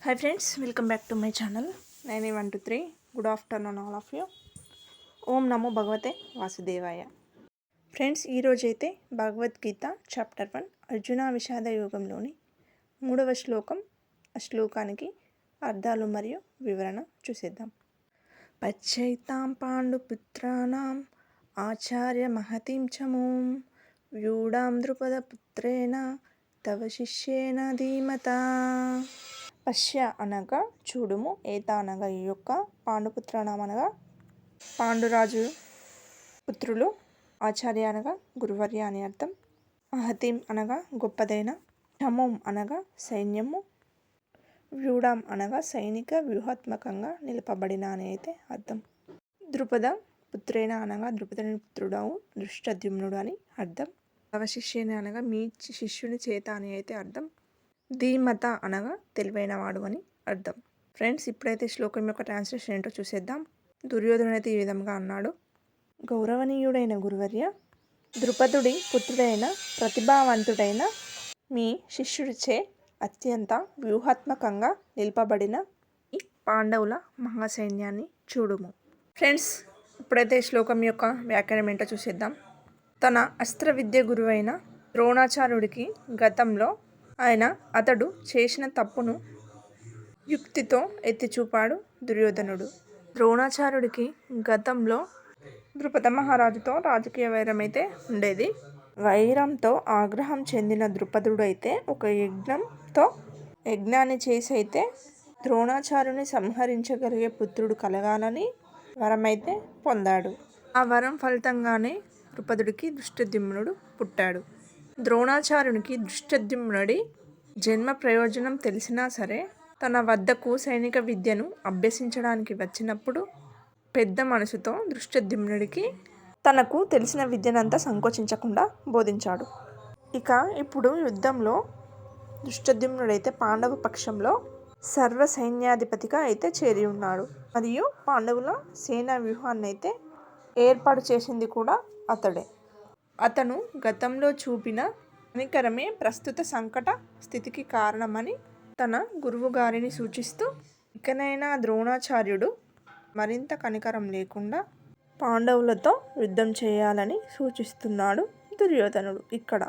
Hi friends, welcome back to my channel. 9123. Good afternoon all of you. ఓం నమో భగవతే వాసుదేవాయ. ఫ్రెండ్స్, ఈరోజైతే భగవద్గీత చాప్టర్ 1 అర్జున విషాద యోగంలోని 3వ శ్లోకం, ఆ శ్లోకానికి అర్థాలు మరియు వివరణ చూసేద్దాం. పచ్చైతాం పాండుపుత్రానాం ఆచార్య మహతిం చమూం వ్యూఢాం ద్రుపద పుత్రేణ తవ శిష్యేన ధీమతా. పశ్య అనగా చూడుము, ఏత అనగా ఈ యొక్క, పాండుపుత్రానాం అనగా పాండురాజు పుత్రులు, ఆచార్య అనగా గురువర్య అని అర్థం, మహతిం అనగా గొప్పదైన, చమూం అనగా సైన్యము, వ్యూఢాం అనగా సైనిక వ్యూహాత్మకంగా నిలపబడిన అని అయితే అర్థం. ద్రుపద పుత్రేణ అనగా ద్రుపదుని పుత్రుడవు దృష్టద్యుమ్నుడు అని అర్థం. తవ శిష్యుని అనగా మీ శిష్యుని చేత అని అయితే అర్థం. ధీమత అనగా తెలివైనవాడు అని అర్థం. ఫ్రెండ్స్, ఇప్పుడైతే శ్లోకం యొక్క ట్రాన్స్లేషన్ ఏంటో చూసేద్దాం. దుర్యోధనుడు అయితే ఈ విధంగా అన్నాడు. గౌరవనీయుడైన గురువర్య, ద్రుపదుడి పుత్రుడైన ప్రతిభావంతుడైన మీ శిష్యుడిచే అత్యంత వ్యూహాత్మకంగా నిలపబడిన ఈ పాండవుల మహాసైన్యాన్ని చూడుము. ఫ్రెండ్స్, ఇప్పుడైతే శ్లోకం యొక్క వ్యాఖ్యానం ఏంటో చూసేద్దాం. తన అస్త్ర విద్య గురువైన ద్రోణాచార్యుడికి గతంలో అతడు చేసిన తప్పును యుక్తితో ఎత్తిచూపాడు దుర్యోధనుడు. ద్రోణాచార్యుడికి గతంలో ద్రుపద మహారాజుతో రాజకీయ వైరం అయితే ఉండేది. వైరంతో ఆగ్రహం చెందిన ద్రుపదుడు అయితే ఒక యజ్ఞాన్ని చేసి అయితే ద్రోణాచార్యుని సంహరించగలిగే పుత్రుడు కలగాలని వరమైతే పొందాడు. ఆ వరం ఫలితంగానే ద్రుపదుడికి దృష్టద్యుమ్నుడు పుట్టాడు. ద్రోణాచార్యునికి దృష్టద్యుమ్నుడి జన్మ ప్రయోజనం తెలిసినా సరే తన వద్దకు సైనిక విద్యను అభ్యసించడానికి వచ్చినప్పుడు పెద్ద మనసుతో దృష్టద్యుమ్నుడికి తనకు తెలిసిన విద్యనంతా సంకోచించకుండా బోధించాడు. ఇక ఇప్పుడు యుద్ధంలో దృష్టద్యుమ్నుడైతే పాండవ పక్షంలో సర్వ సైన్యాధిపతిగా అయితే చేరి ఉన్నాడు. మరియు పాండవుల సేనా వ్యూహాన్ని అయితే ఏర్పాటు చేసింది కూడా అతడే. అతను గతంలో చూపిన కనికరమే ప్రస్తుత సంకట స్థితికి కారణమని తన గురువు గారిని సూచిస్తూ, ఇకనైనా ద్రోణాచార్యుడు మరింత కనికరం లేకుండా పాండవులతో యుద్ధం చేయాలని సూచిస్తున్నాడు దుర్యోధనుడు. ఇక్కడ